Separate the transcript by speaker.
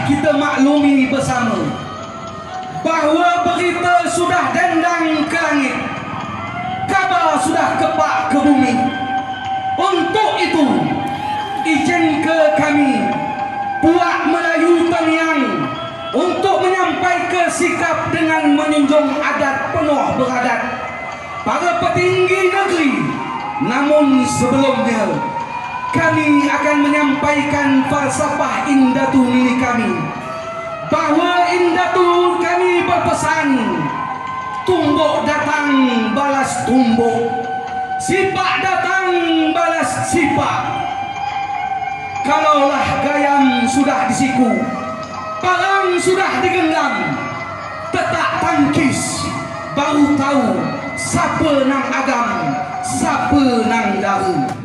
Speaker 1: kita maklumi bersama bahawa berita sudah dendang ke langit, kabar sudah kepak ke bumi. Untuk itu, izin ke kami Puak Melayu Tamiang untuk menyampaikan sikap dengan menjunjung adat penuh beradat para petinggi negeri. Namun sebelumnya, kami akan menyampaikan falsafah Indatu Nini kami, bahawa Indatu kami berpesan, tumbuk datang balas tumbuk, sipak datang balas sipak. Kalaulah gayam sudah disiku, parang sudah digenggam, tetak tangkis, baru tahu siapa nang agam, siapa nang daru.